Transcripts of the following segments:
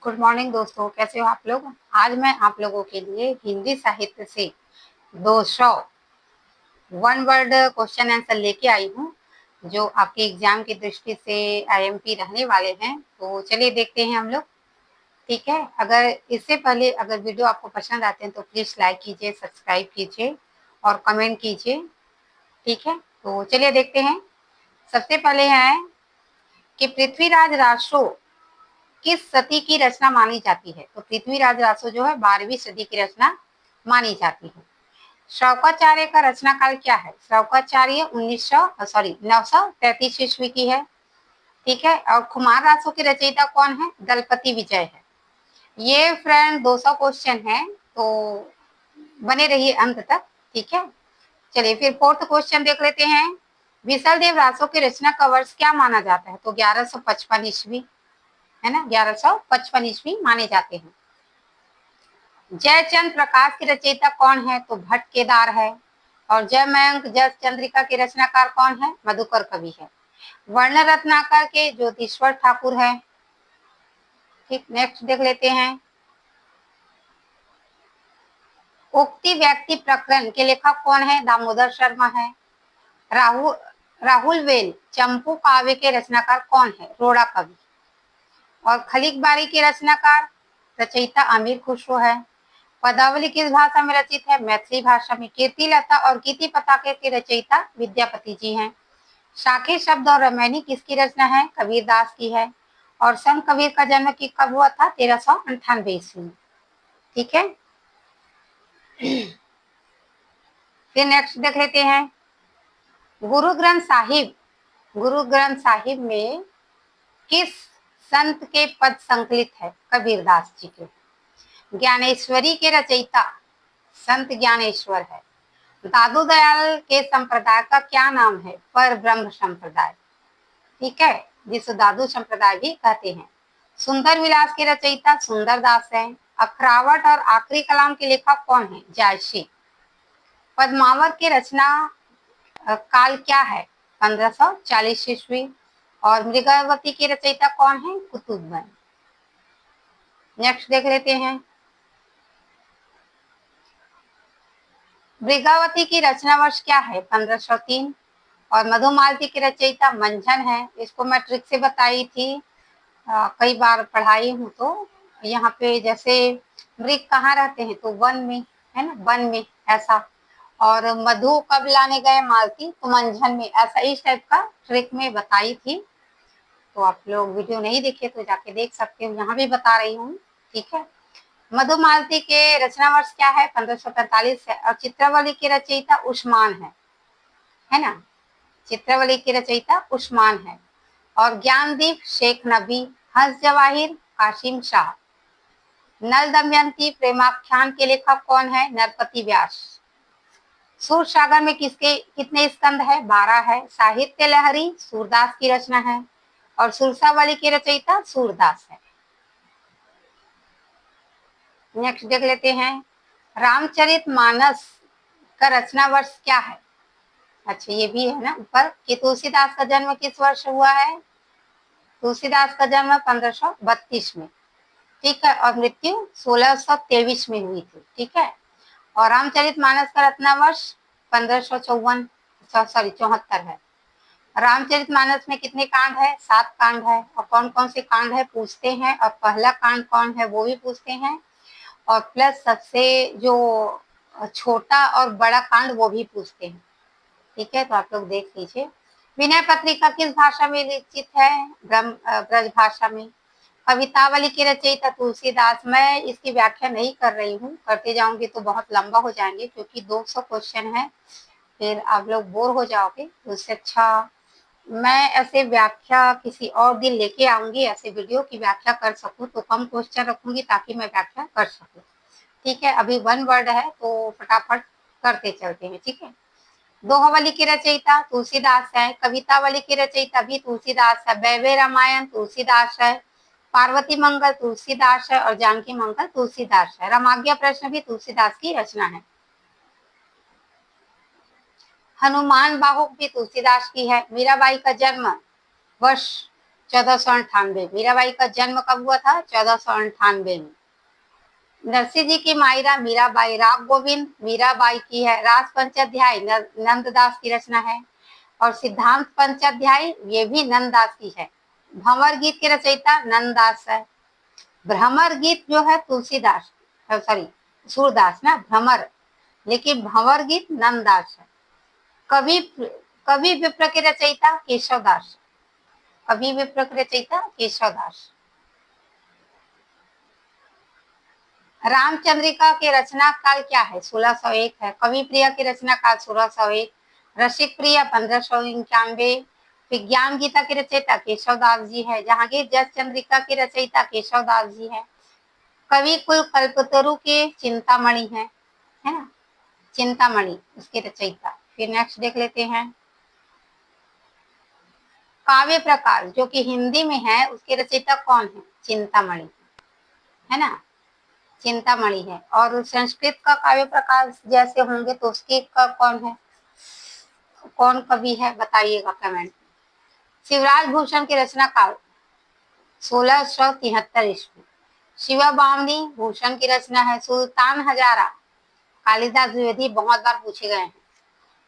Good morning दोस्तों, कैसे हो आप लोग। आज मैं आप लोगों के लिए हिंदी साहित्य से 200 वन वर्ड क्वेश्चन आंसर लेके आई हूँ, जो आपके एग्जाम की दृष्टि से आईएमपी रहने वाले हैं। तो चलिए देखते हैं हम लोग। ठीक है, अगर इससे पहले अगर वीडियो आपको पसंद आते हैं तो प्लीज लाइक कीजिए, सब्सक्राइब कीजिए और कमेंट कीजिए। ठीक है, तो चलिए देखते हैं। सबसे पहले है कि पृथ्वीराज रासो किस सदी की रचना मानी जाती है। तो पृथ्वीराज रासो जो है 12वीं सदी की रचना मानी जाती है। शौकाचार्य का रचना काल क्या है। शौकाचार्य 933 ईस्वी की है। ठीक है, और कुमार रासो के रचयिता कौन है। दलपति विजय है। ये फ्रेंड 200 क्वेश्चन है, तो बने रहिए अंत तक। ठीक है, चलिए फिर फोर्थ क्वेश्चन देख लेते हैं। विशाल देव रासो की रचना का वर्ष क्या माना जाता है। तो 1155 ईस्वी है ना, 1155 ईस्वी माने जाते हैं। जयचंद प्रकाश के रचयिता कौन है। तो भट्ट केदार है। और जयमयंक जस चंद्रिका के रचनाकार कौन है। मधुकर कवि है। वर्ण रत्नाकर के ज्योतिश्वर ठाकुर है। ठीक, नेक्स्ट देख लेते हैं। उक्ति व्यक्ति प्रकरण के लेखक कौन है। दामोदर शर्मा है। राहुल वेल चंपू काव्य के रचनाकार कौन है। रोड़ा कवि। और खलीक बारी के रचनाकार रचयिता अमीर खुसरो है। पदावली किस भाषा में रचित है। मैथिली भाषा में। कीर्तिलता और कीर्ति पताके के रचयिता विद्यापति जी हैं। शाखे शब्द और रामायणी किसकी रचना है। कबीरदास की है। और संत कबीर का जन्म कब हुआ था। 1398 ईस्वी में। ठीक है, फिर नेक्स्ट देख लेते हैं। गुरु ग्रंथ साहिब में किस संत के पद संकलित है। कबीरदास जी के। ज्ञानेश्वरी के रचयिता संत ज्ञानेश्वर है। दादू दयाल के संप्रदाय का क्या नाम है। पर ब्रह्म संप्रदाय। ठीक है, जिसे दादू संप्रदाय भी कहते हैं। सुंदर विलास के रचयिता सुंदर दास है। अखरावट और आखिरी कलाम के लेखक कौन है। जायसी। पद्मावत की रचना काल क्या है। 1540 ईस्वी। और मृगावती की रचयिता कौन है। कुतुबन। नेक्स्ट देख लेते हैं। मृगावती की रचना वर्ष क्या है। 1503। और मधुमालती की रचयिता मंझन है। इसको मैं ट्रिक से बताई थी, कई बार पढ़ाई हूँ। तो यहाँ पे जैसे मृग कहाँ रहते हैं। तो वन में, है ना, वन में ऐसा। और मधु कब लाने गए मालती। तो मंझन में ऐसा, इस टाइप का ट्रिक में बताई थी। तो आप लोग वीडियो नहीं देखे तो जाके देख सकते हो, यहाँ भी बता रही हूँ। ठीक है, मधुमालती के रचना वर्ष क्या है। 1545 है। और चित्रावली के रचयिता उस्मान है ना। चित्रावली की रचयिता उस्मान है। और ज्ञानदीप शेख नबी। हंस जवाहिर कासिम शाह। नल दमयंती प्रेमाख्यान के लेखक कौन है। नरपति व्यास। सूर सागर में किसके कितने स्कंद है। 12 है। साहित्य लहरी सूरदास की रचना है। और सुरसावली के रचयिता सूरदास है। नेक्स्ट देख लेते हैं। रामचरितमानस का रचना वर्ष क्या है। अच्छा, ये भी है ना ऊपर कि तुलसीदास का जन्म किस वर्ष हुआ है। तुलसीदास का जन्म 1532 में। ठीक है, और मृत्यु 1623 में हुई थी। ठीक है, और रामचरितमानस का रचना वर्ष 1554 है। रामचरितमानस में कितने कांड है। 7 कांड है। और कौन कौन से कांड है पूछते हैं, और पहला कांड कौन है वो भी पूछते हैं। और प्लस सबसे जो छोटा और बड़ा कांड वो भी पूछते हैं। ठीक है, तो आप लोग देख लीजिए। विनय पत्रिका किस भाषा में लिखित है। ब्रज भाषा में। कवितावली के रचयिता तुलसीदास। मैं इसकी व्याख्या नहीं कर रही हूँ, करते जाऊंगी तो बहुत लंबा हो जाएंगे, क्योंकि 200 क्वेश्चन है, फिर आप लोग बोर हो जाओगे। तो उससे अच्छा मैं ऐसे व्याख्या किसी और दिन लेके आऊंगी, ऐसे वीडियो की व्याख्या कर सकूं, तो कम क्वेश्चन रखूंगी ताकि मैं व्याख्या कर सकूं। ठीक है, अभी वन वर्ड है तो फटाफट करते चलते हैं। ठीक है, दोहावली की रचयिता तुलसीदास है। कवितावली की रचयिता भी तुलसीदास है। वैवे रामायण तुलसीदास है। पार्वती मंगल तुलसीदास है। और जानकी मंगल तुलसीदास है। रामाज्ञा प्रश्न भी तुलसीदास की रचना है। हनुमान बाहुक भी तुलसीदास की है। मीराबाई का जन्म वर्ष 1498। मीराबाई का जन्म कब हुआ था? 1498 में। नरसिंह जी की मायरा मीराबाई, राग गोविंद मीराबाई की है। रास पंचाध्याय नंददास की रचना है। और सिद्धांत पंचाध्याय ये भी नंददास की है। भंवर गीत के रचयिता नंददास है। भ्रमर गीत जो है तुलसीदास, सॉरी सूरदास ना, भ्रमर, लेकिन भंवर गीत नंददास है। कवि कवि विप्र के रचयिता केशवदास। कवि विप्र के रचयिता केशवदास। रामचंद्रिका के रचना काल क्या है? 1601 है। कवि प्रिया की रचना काल 1601। रसिक प्रिया 1591। विज्ञान गीता के रचयिता केशवदास जी है। जहांगीर जस चंद्रिका के रचयिता केशवदास जी है। कवि कुल कल्पतरु के चिंतामणि है ना, चिंतामणि उसके रचयिता। फिर नेक्स्ट देख लेते हैं। काव्य प्रकार जो कि हिंदी में है उसके रचयिता कौन है? चिंतामणि है ना, चिंतामणि है। और संस्कृत का काव्य प्रकार जैसे होंगे तो उसके का कौन है, कौन कवि है बताइएगा कमेंट। शिवराज भूषण की रचना काल 1673 ईस्वी। शिवा बामनी भूषण की रचना है। सुल्तान हजारा कालिदास द्विवेदी बहुत बार पूछे गए हैं।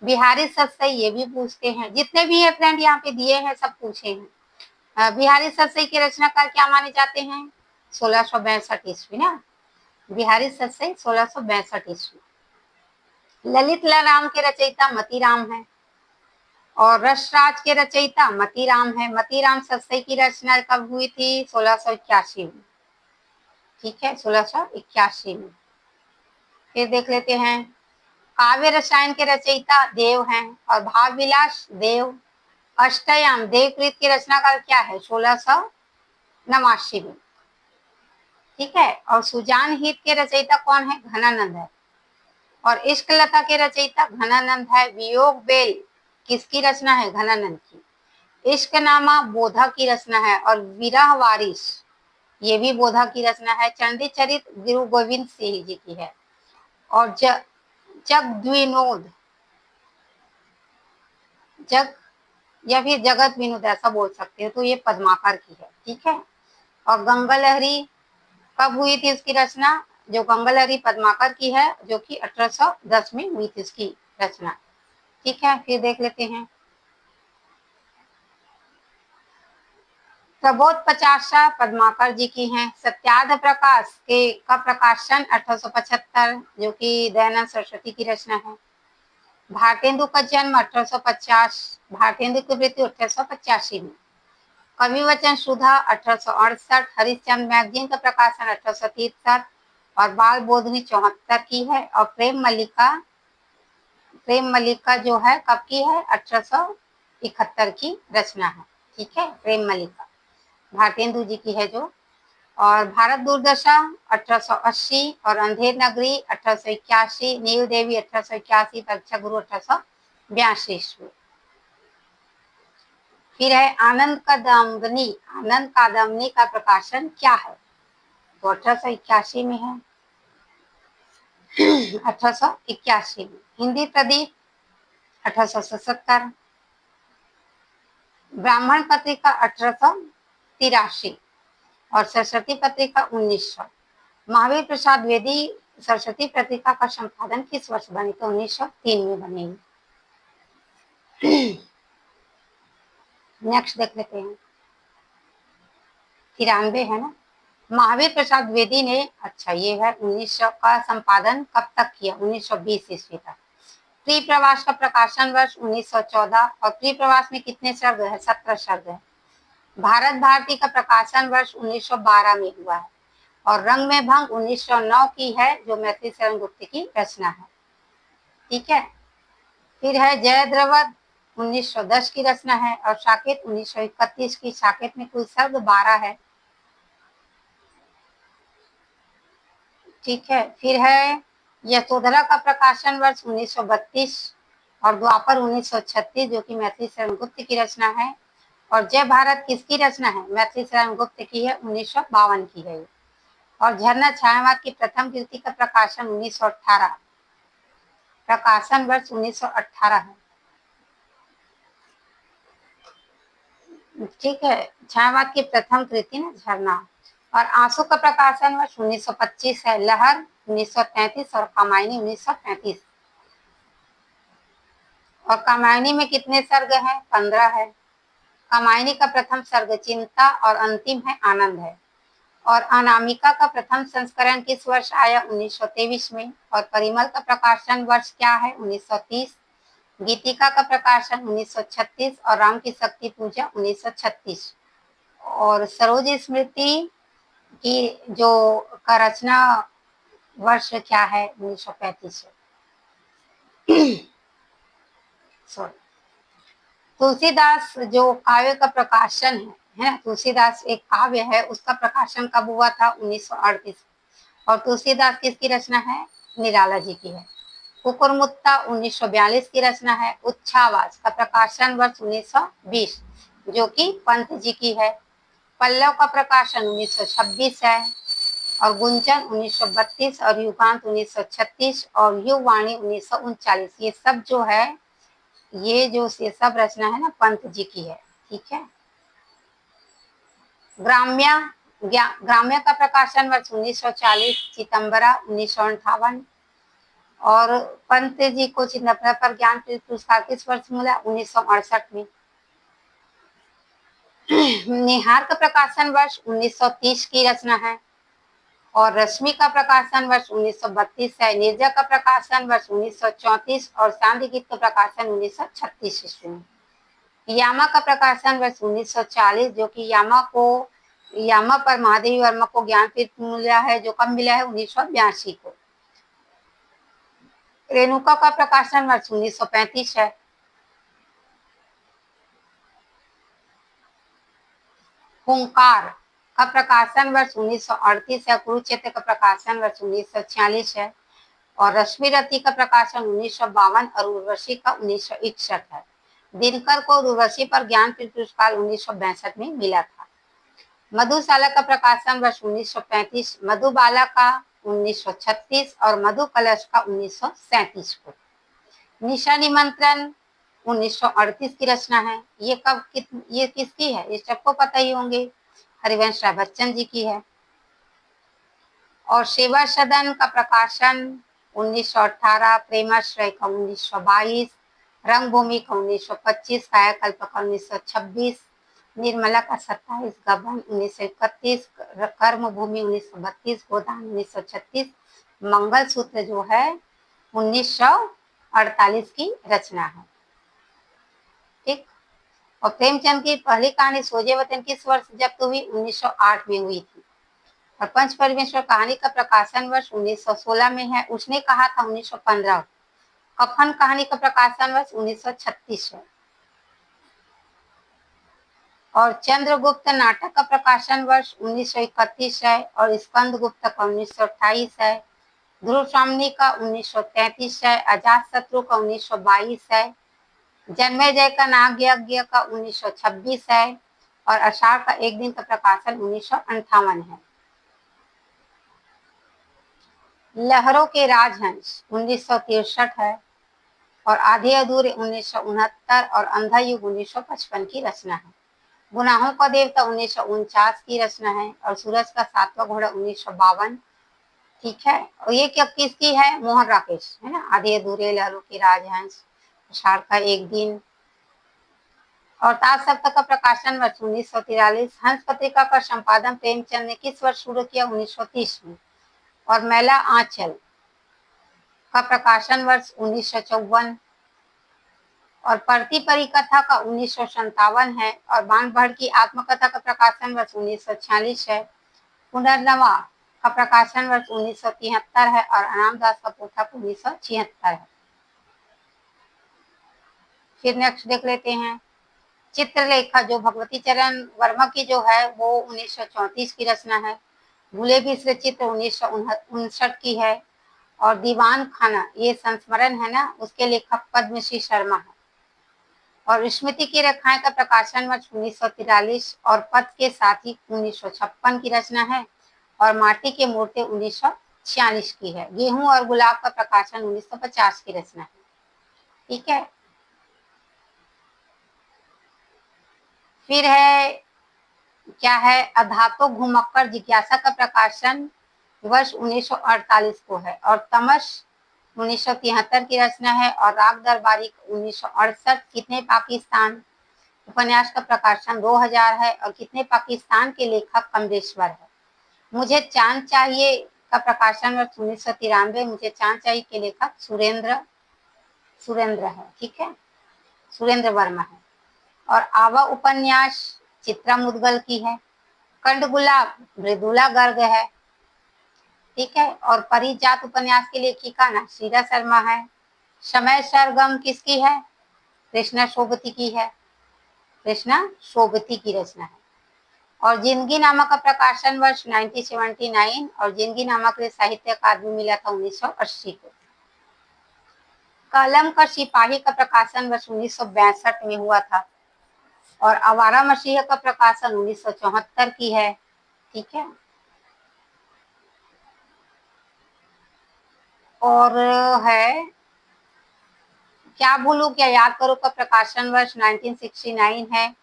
बिहारी सतसई ये भी पूछते हैं। जितने भी है फ्रेंड यहाँ पे दिए हैं सब पूछे हैं। बिहारी सतसई की रचनाकार क्या माने जाते हैं? 1662 ईस्वी ना, बिहारी सतसई 1662 ईस्वी। ललित राम के रचयिता मतीराम है। और रसराज के रचयिता मतीराम है। मतीराम सतसई की रचना कब हुई थी? 1681 में। ठीक है, 1681 में। फिर देख लेते हैं। काव्य रसायन के रचयिता देव हैं। और भाव विलास देव। अष्टयाम देवकृत की रचना का क्या है? 1689 में। ठीक है। और सुजान हित के रचयिता कौन है? घनानंद है। और इश्क लता के रचयिता घनानंद है। वियोग बेल किसकी रचना है? घनानंद की। इश्क नामा बोधा की रचना है। और विरह वारिस ये भी बोधा की रचना है। चंडी चरित गुरु गोविंद सिंह जी की है। और जगद्विनोद जग या फिर जगत विनोद ऐसा बोल सकते हो तो ये पद्माकर की है। ठीक है। और गंगा लहरी कब हुई थी इसकी रचना? जो गंगा लहरी पद्माकर की है जो कि 1810 में हुई थी इसकी रचना। ठीक है। फिर देख लेते हैं। प्रबोध 50 पद्माकर जी की हैं। सत्यार्थ प्रकाश के का प्रकाशन 1875 जो कि दयानंद सरस्वती की रचना है। भारतेंदु का जन्म 1850। भारतेंदु की मृत्यु 1885 में। कवि वचन सुधा 1868। हरिश्चंद्र मैगजीन का प्रकाशन 1863। और बाल बोधनी 74 की है। और प्रेम मल्लिका जो है कब की है? 1871 की रचना है। ठीक है, प्रेम मल्लिका भारतेंदु जी की है जो। और भारत दुर्दशा 1880। और अंधेर नगरी 1881। नील देवी 1881। परीक्षा गुरु 1882 ईस्वी। फिर है आनंद कादम्बनी। आनंद कादम्बनी का प्रकाशन क्या है? तो 1881 में है। 1881 में। हिंदी प्रदीप 1877। ब्राह्मण पत्रिका 1883। और सरस्वती पत्रिका 1900। महावीर प्रसाद द्विवेदी सरस्वती पत्रिका का संपादन किस वर्ष बनी? तो 1903 में बनी। नेक्स्ट देख लेते हैं। 93 है ना। महावीर प्रसाद द्विवेदी ने, अच्छा ये है 1900 का संपादन कब तक किया? 1920 ईस्वी तक। प्री प्रवास का प्रकाशन वर्ष 1914। और प्री प्रवास में कितने सर्ग है? 17 सर्ग है। भारत भारती का प्रकाशन वर्ष 1912 में हुआ है। और रंग में भंग 1909 की है जो मैथिली शरण गुप्त की रचना है। ठीक है। फिर है जयद्रथ 1910 की रचना है। और साकेत 1931 की। साकेत में कुल सर्ग 12 है। ठीक है। फिर है यशोधरा का प्रकाशन वर्ष 1932। और द्वापर 1936 जो कि मैथिली शरण गुप्त की रचना है। और जय भारत किसकी रचना है? मैथिली शरण गुप्त की है, 1952 की है। और झरना छायावाद की प्रथम कृति का प्रकाशन 1918। प्रकाशन वर्ष 1918 है। ठीक है। छायावाद की प्रथम कृति ना झरना। और आंसू का प्रकाशन वर्ष 1925 है, लहर 1933 और कामायनी 1935। और कामायनी में कितने सर्ग हैं? 15 है। कामायनी का प्रथम सर्ग चिंता और अंतिम है आनंद है। और अनामिका का प्रथम संस्करण किस वर्ष आया? 1923 में। और परिमल का प्रकाशन वर्ष क्या है? 1930। गीतिका का प्रकाशन 1936 और राम की शक्ति पूजा 1936। और सरोज स्मृति की जो का रचना वर्ष क्या है? 1935। सॉरी। तुलसीदास जो काव्य का प्रकाशन है ना, तुलसीदास एक काव्य है, उसका प्रकाशन कब हुआ था? 1938। और तुलसीदास किसकी रचना है? निराला जी की है। कुकुरमुत्ता 1942 की रचना है। उच्छावास का प्रकाशन वर्ष 1920 जो कि पंत जी की है। पल्लव का प्रकाशन 1926 है। और गुंजन 1932 और युगांत 1936 और युगवाणी 1939। ये सब जो है, ये सब रचना है ना, पंत जी की है। ठीक है। ग्राम्य का प्रकाशन वर्ष 1940, चिदम्बरा 1958। और पंत जी को चिदम्बरा पर ज्ञानपीठ पुरस्कार किस वर्ष मिला? 1968 में। निहार का प्रकाशन वर्ष 1930 की रचना है। और रश्मि का प्रकाशन वर्ष 1932 है। नीरजा का प्रकाशन वर्ष 1934 और सांध्य गीत का प्रकाशन 1936 ईस्वी में। यामा का प्रकाशन वर्ष 1940 जो कि यामा पर महादेवी वर्मा को ज्ञानपीठ मिला है, जो कब मिला है? 1982 को। रेणुका का प्रकाशन वर्ष 1935 है। हुंकार का प्रकाशन वर्ष 1938 है। कुरुक्षेत्र का प्रकाशन वर्ष 1946 है। और रश्मि रति का प्रकाशन 1952 और उर्वशी का 1961 है। दिनकर को उर्वशी पर ज्ञानपीठ पुरस्कार 1962 में मिला था। मधुशाला का प्रकाशन वर्ष 1935, मधुबाला का 1936 और मधु कलश का 1937 को। निशा निमंत्रण 1938 की रचना है। ये किसकी है? ये सबको पता ही होंगे, हरिवंश राय बच्चन जी की है। और सेवा सदन का प्रकाशन 1918, प्रेमाश्रय का 1922, रंगभूमि का 1925, कायाकल्प का 1926, निर्मला का 27, गबन 1931, कर्मभूमि 1932, गोदान 1936, मंगलसूत्र जो है 1948 की रचना है। ठीक। और प्रेमचंद की पहली कहानी सोजे वतन किस वर्ष जब्त हुई? 1908 में हुई थी। और पंच परमेश्वर कहानी का प्रकाशन वर्ष 1916 में है। उसने कहा था 1915। कफन कहानी का प्रकाशन वर्ष 1936 है। और चंद्रगुप्त नाटक का प्रकाशन वर्ष 1931 है। और स्कंद गुप्त का 1928 है। ध्रुव स्वामी का 1933 है। अजातशत्रु का 1922 है। जन्मेजय का नाग यज्ञ का 1926 है। और आषाढ़ का एक दिन का प्रकाशन 1958 है। लहरों के राजहंस 1963 है। और आधे अधूरे 1969 और अंधा युग 1955 की रचना है। गुनाहों का देवता 1949 की रचना है। और सूरज का सातवां घोड़ा 1952। ठीक है। और ये क्या किसकी है? मोहन राकेश है ना। आधे अधूरे, लहरों के राजहंस, आषाढ़ का एक दिन। और ताज सप्तक का प्रकाशन वर्ष 1943। हंस पत्रिका का संपादन प्रेमचंद ने किस वर्ष शुरू किया? 1930 में। और मैला आंचल का प्रकाशन वर्ष 1954। और परती परिकथा का 1957 है। और बाणभट्ट की आत्मकथा का प्रकाशन वर्ष 1946 है। पुनर्नवा का प्रकाशन वर्ष 1973 है। और अनामदास का पोथा 1976 है। फिर नेक्स्ट देख लेते हैं चित्रलेखा, जो भगवती चरण वर्मा की जो है वो 1934 की रचना है। भूले बिसरे चित्र 1959 की है। और दीवान खाना, ये संस्मरण है ना, उसके लेखक पद्मश्री शर्मा है। और स्मृति की रेखाएं का प्रकाशन वर्ष 1943 और पथ के साथ ही 1956 की रचना है। और माटी के मूर्ति 1946 की है। गेहूं और गुलाब का प्रकाशन 1950 की रचना है। ठीक है। फिर है क्या है, अधातो घुमक्कर जिज्ञासा का प्रकाशन वर्ष 1948 को है, और तमस 1973 की रचना है, और राग दरबारी 1968। कितने पाकिस्तान उपन्यास का प्रकाशन 2000 है, और कितने पाकिस्तान के लेखक कमलेश्वर है। मुझे चांद चाहिए का प्रकाशन वर्ष 1993। मुझे चांद चाहिए के लेखक सुरेंद्र है, ठीक है, सुरेंद्र वर्मा है। और आवा उपन्यास चित्रा मुदगल की है। कंडगुलाब मृदुला गर्ग है, ठीक है। और परिजात उपन्यास की लेखिका ना शीला शर्मा है। समय सरगम किसकी है, कृष्णा सोबती की है, कृष्णा सोबती की रचना है। और जिंदगी नामा का प्रकाशन वर्ष 1979, और जिंदगी नामा के लिए साहित्य अकादमी मिला था 1980 को। कलम का सिपाही का प्रकाशन वर्ष 1962 में हुआ था, और आवारा मसीह का प्रकाशन 1974 की है, ठीक है। और है क्या भूलूं क्या याद करो का प्रकाशन वर्ष 1969 है,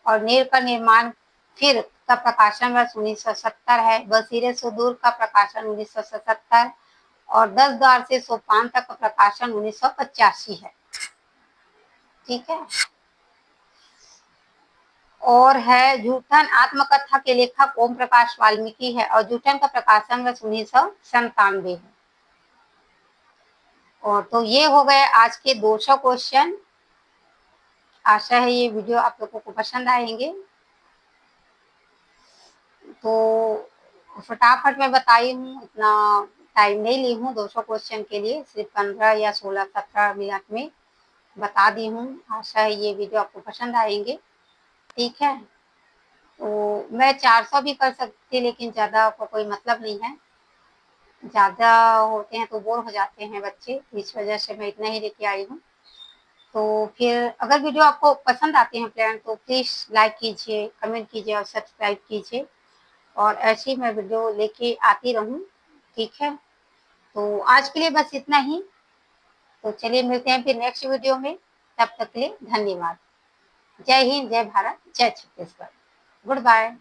और नीर का निर्माण फिर का प्रकाशन वर्ष 1970 है। बसीरे सुदूर का प्रकाशन 1977, और 10 द्वार से सोपान तक का प्रकाशन 1985 है, ठीक है। और है जूठन आत्मकथा के लेखक ओम प्रकाश वाल्मीकि है, और जूठन का प्रकाशन वर्ष 1997 है। और तो ये हो गए आज के 200 क्वेश्चन। आशा है ये वीडियो आप लोगों को पसंद आएंगे। तो फटाफट मैं बताई हूँ, इतना टाइम नहीं ली हूँ 200 क्वेश्चन के लिए, सिर्फ 15 या 16-17 मिनट में बता दी हूँ। आशा है ये वीडियो आपको पसंद आएंगे, ठीक है। तो मैं 400 भी कर सकती, लेकिन ज़्यादा का कोई मतलब नहीं है, ज़्यादा होते हैं तो बोर हो जाते हैं बच्चे, इस वजह से मैं इतना ही लेके आई हूँ। तो फिर अगर वीडियो आपको पसंद आते हैं फ्रेंड, तो प्लीज़ लाइक कीजिए, कमेंट कीजिए और सब्सक्राइब कीजिए, और ऐसे ही मैं वीडियो लेके आती रहूँ, ठीक है। तो आज के लिए बस इतना ही। तो चलिए मिलते हैं फिर नेक्स्ट वीडियो में, तब तक के लिए धन्यवाद। जय हिंद, जय भारत, जय छत्तीसगढ़। Good bye.